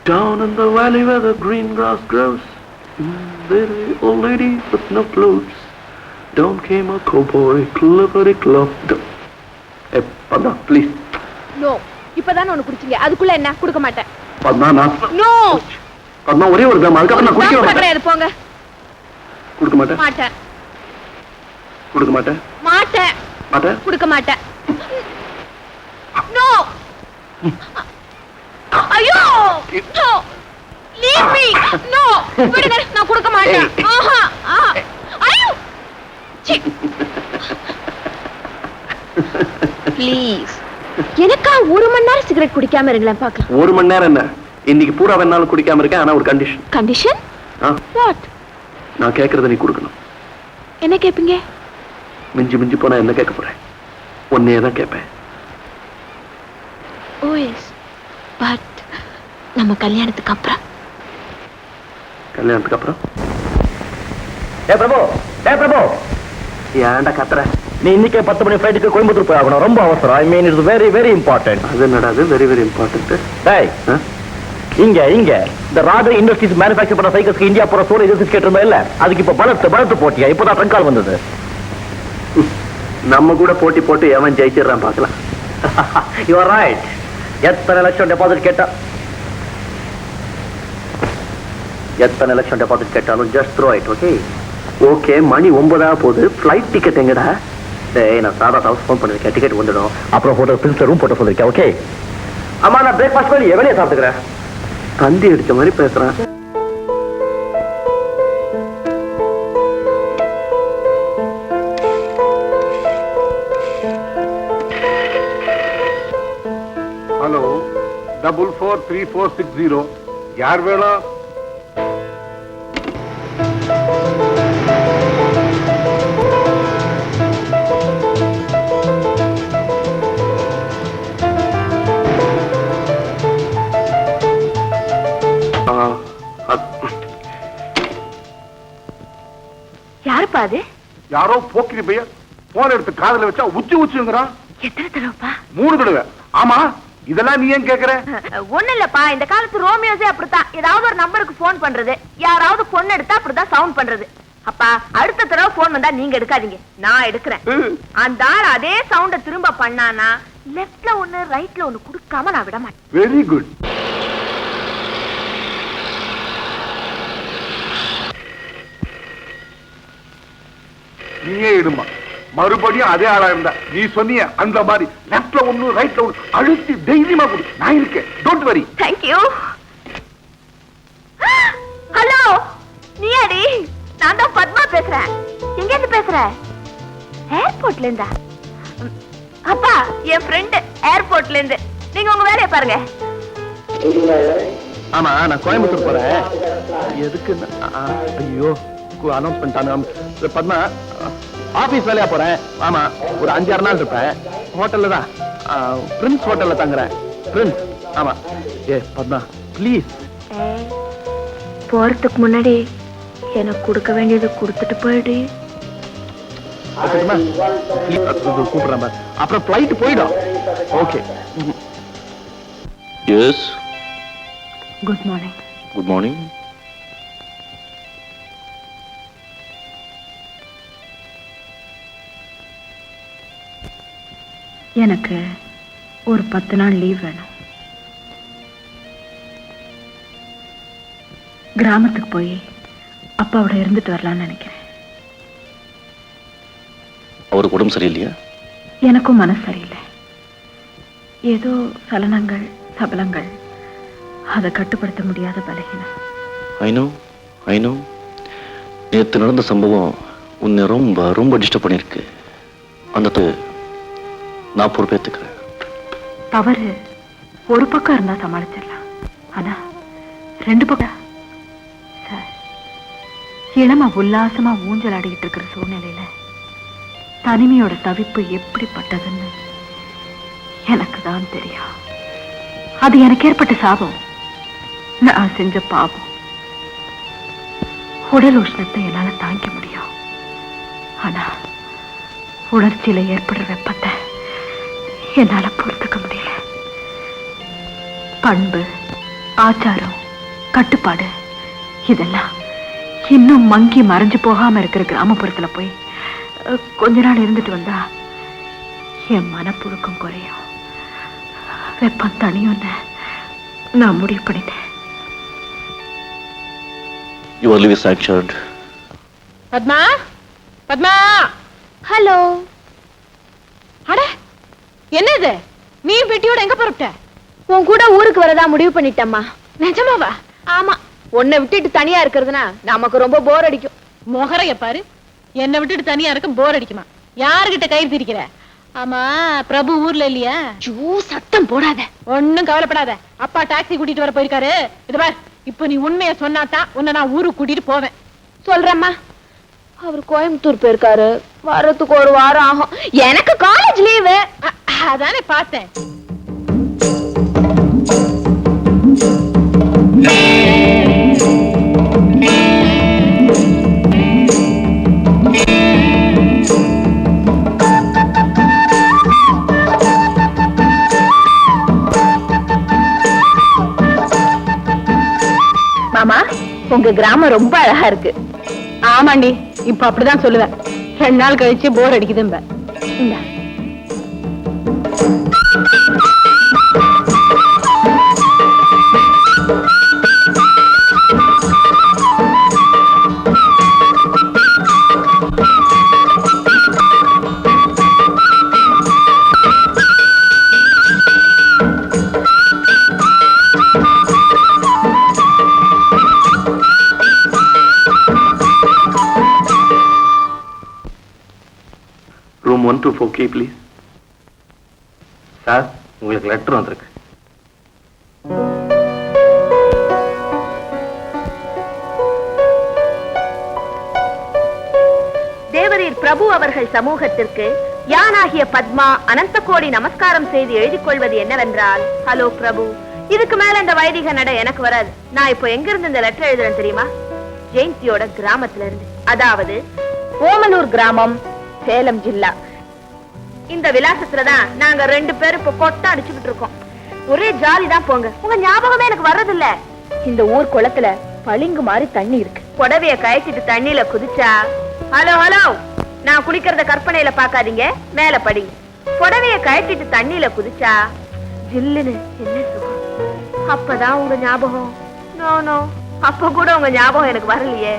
Down in the valley where the green grass grows, there is an old lady with no clothes. Down came a cowboy, clippity clop. Hey, Padma, please. No. இப்பதான் ஒன்னு குடிச்சீங்க. அதுக்குள்ள என்ன குடுக்க மாட்டேன். Padma, நான். No. Padma, ஒரே ஒரு தடவை அதுக்கு நான் குடிக்க மாட்டேன். போங்க. குடுக்க மாட்டேன். மாட்டேன். குடுக்க மாட்டேன். மாட்டேன். மாட்டேன். குடுக்க மாட்டேன். No. ஐயோ! No. Leave me. No. விடுங்க, நான் குடுக்க மாட்டேன். ஆஹா. ஐயோ! ப்ளீஸ். எனக்கா ஒரு மணி நேரம் சிகரெட் குடிக்காம இருங்களேன் பாக்கலாம். ஒரு மணி நேரம் என்ன? இன்னைக்கு பூரா வேணாலும் குடிக்காம இருக்கேன். ஆனா ஒரு கண்டிஷன். கண்டிஷன்? வாட்? நான் கேக்குறத நீ குடுக்கணும். என்ன கேப்பீங்க? மிஞ்சி மிஞ்சி போனா என்ன கேட்க போறேன்? ஒன்னே தான் கேட்பேன். ஓ எஸ். பட் நம்ம கல்யாணத்துக்கு அப்புறம். கல்யாணத்துக்கு அப்புறம்? பிரபு ஏன்டா கத்துற? நீ இன்னைக்கு 10 மணி ஃப்ளைட்டுக்கு கோயம்புத்தூர் போய் ஆகணும். ரொம்ப அவசரம். I mean it's very very important. அது என்னடா அது வெரி வெரி இம்பார்ட்டன்ட்? டேய் இங்க இந்த ராதர் இண்டஸ்ட்ரீஸ் மேனுஃபேக்சர் பண்ண சைக்கிள்ஸ்க்கு இந்தியா போற சோல் எதிர்த்து கேட்டிருந்தா இல்ல, அதுக்கு இப்ப பலத்து போட்டியா? இப்பதான் ட்ரங்க் கால் வந்தது. நம்ம கூட போட்டி போட்டு எவன் ஜெயிச்சிடறான் பாக்கலாம். You are right. எத்தனை லட்சம் டெபாசிட் கேட்டாலும் just throw it. Okay okay. மணி 9 போகுது. ஃப்ளைட் டிக்கெட் எங்கடா? டேய் நான் சாதா ஹவுஸ் ஃபோன் பண்ணிருக்கேன். டிக்கெட் வந்துடும். அப்புறம் போட்டோ பிரின்ஸ்ல ரூம் போட்டு சொல்லிருக்கேன். ஓகே அம்மா நான் பிரேக்ஃபாஸ்ட் வெளியே சாப்பிட்டுக்கிறேன். தந்தி அடிச்ச மாதிரி பேசுறான். ஹலோ 443460. யார் வேணும்? யாருப்பா அது? யாரோ போக்கிரி பையன் போன் எடுத்து காதுல வச்சா உச்சுங்கிறான். எத்தனை தடவைப்பா? 3 தடவை. ஆமா இதெல்லாம் நீ ஏன் கேக்குற? ஒண்ணு இல்லப்பா, இந்த காலத்து ரோமியோஸே அப்படித்தான். ஏதாவது ஒரு நம்பருக்கு போன் பண்றது, யாராவது பொண்ணு எடுத்தா அப்படிதான் சவுண்ட் பண்றது. அப்பா அடுத்த தடவை போன் வந்தா நீங்க எடுக்காதீங்க, நான் எடுக்கிறேன். அந்த ஆள் அதே சவுண்ட திரும்ப பண்ணானா லெஃப்ட்ல ஒண்ணு ரைட்ல ஒண்ணு குடுக்காம நான் விட மாட்டேன். Very good. நீயே இடுமா. மறுபடியும் அதே ஆளா இருந்தா நீ சொன்னிய அந்த மாதிரி லெஃப்ட்ல ஒண்ணு ரைட்ல ஒண்ணு அழுத்தி தைரியமா கொடு. நான் இருக்கேன். Don't worry. Thank you. Hello நீயாடி? நான் தான் பத்மா பேசுறேன். எங்க இருந்து பேசுற? ஏர்போர்ட்ல இருந்தா? அப்பா என் ஃப்ரெண்ட் ஏர்போர்ட்ல இருந்து. நீங்க உங்க வேலையை பாருங்க. ஆமா நான் கோயம்புத்தூர் போறேன். எதுக்கு? ஐயோ அனௌன்ஸ் பண்ணிட்டாங்க. பத்மா ஆபீஸ் வேலையா போறேன். ஆமா ஒரு 5-6 நாள் இருப்பேன். ஹோட்டல்ல தான் பிரின்ஸ் ஹோட்டல்ல தங்குறேன். பிரின்ஸ். ஆமா பத்மா ப்ளீஸ். போறதுக்கு முன்னாடி எனக்கு கொடுக்க வேண்டியதை கொடுத்துட்டு போயிடு. கூப்பிடுறேன். அப்புறம் பிளைட் போயிடும். Okay. Yes. Good morning. Good morning. எனக்கு ஒரு 10 நாள் லீவ் வேணும். கிராமத்துக்கு போய் அப்பாவோட இருந்துட்டு வரலாம்னு நினைக்கிறேன். அவருக்கு உடம்பு சரியில்லையா? எனக்கும் மனசு சரியில்லை. ஏதோ சலனங்கள் சபலங்கள், அதை கட்டுப்படுத்த முடியாத பலகீனம். I know. நேற்று நடந்த சம்பவம் உன்னை ரொம்ப ரொம்ப டிஸ்டர்ப் பண்ணிருக்கு. அந்த நான் பொறுப்பேற்றுக்கிறேன். தவறு ஒரு பக்கம் இருந்தா சமாளிச்சிடலாம். ஆனா 2 பக்கம் சார், இளம உல்லாசமா ஊஞ்சல் ஆடிக்கிட்டு இருக்கிற சூழ்நிலையில தனிமையோட தவிப்பு எப்படிப்பட்டதுன்னு எனக்கு தான் தெரியும். அது எனக்கு ஏற்பட்ட சாபம், நான் செஞ்ச பாவம். உடல் உஷ்ணத்தை என்னால தாங்க முடியும். ஆனா உணர்ச்சியில ஏற்படுற வெப்பத்தை என்னால பொறுத்துக்க முடியல. பண்பு ஆச்சாரம், கட்டுப்பாடு இதெல்லாம் இன்னும் மங்கி மறைஞ்சு போகாம இருக்கிற கிராமப்புறத்துல போய் கொஞ்ச நாள் இருந்துட்டு வந்தா என் மனப்புழுக்கம் குறையும், வெப்பம் தனியும்னு நான் முடிவு பண்ணிட்டேன். Your leave is sanctioned. Padma, Padma. Hello. அட என்னது, நீ பெட்டியோட எங்க புறப்பட்ட? உன் கூட ஊருக்கு வரதா முடிவு பண்ணிட்டம்மா. நிஜமாவா? ஆமா, உன்னை விட்டுட்டு தனியா இருக்கிறதுனா நமக்கு ரொம்ப போர் அடிக்கும். மொகரைய பாரு, என்னை விட்டுட்டு தனியா இருக்க போர் அடிக்குமா? யாருகிட்ட கயிறு திரிக்கிற? ஆமா, பிரபு ஊர்ல இல்லையா? சத்தம் போடாத. ஒண்ணும் கவலைப்படாத, அப்பா டாக்ஸி கூட்டிட்டு வர போயிருக்காரு. இது பார், இப்ப நீ உண்மையை சொன்னாதான் உன்னை நான் ஊருக்கு கூட்டிட்டு போவேன். சொல்றேம்மா. அவர் கோயம்புத்தூர் போயிருக்காரு, வரதுக்கு ஒரு வாரம் ஆகும். எனக்கு காலேஜ் லீவு. அதானே பார்த்தேன். மாமா, உங்க கிராமம் ரொம்ப அழகா இருக்கு. ஆமாண்டி, இப்ப அப்படிதான் சொல்லுவேன். 2 நாள் கழிச்சு போர் அடிக்குதும்ப. இந்தா. Room 124K, please. சார், உங்களுக்கு லெட்டர் வந்திருக்கு. தேவரீர் பிரபு அவர்கள் சமூகத்திற்கு யானாகிய பத்மா அனந்த கோடி நமஸ்காரம் செய்து எழுதிக் கொள்வது என்னவென்றால், ஹலோ பிரபு, இதுக்கு மேல இந்த வைதிக நட எனக்கு வராது. நான் இப்போ எங்க இருந்து இந்த லெட்டர் எழுதுறேன் தெரியுமா? ஜெயந்தியோட கிராமத்துல இருந்து, அதாவது ஓமலூர் கிராமம், சேலம் ஜில்லா. இந்த விலாசத்துலதான் நாங்க 2 பேரும் இப்ப கொட்ட அடிச்சுக்கிட்டு இருக்கோம். ஒரே ஜாலி தான் போங்க. உங்க ஞாபகமே எனக்கு வர்றதில்ல. இந்த ஊர் குளத்துல பளிங்கு மாதிரி தண்ணி இருக்கு. புடவைய கயச்சிட்டு தண்ணியில குதிச்சா, ஹலோ ஹலோ, நான் குளிக்கிறத கற்பனையில பாக்காதீங்க, மேல படிங்க. புடவைய கயச்சிட்டு தண்ணியில குதிச்சா ஜில்லுன்னு என்ன சுகம். அப்பதான் உங்க ஞாபகம். நோ நோ, அப்ப கூட உங்க ஞாபகம் எனக்கு வரலையே.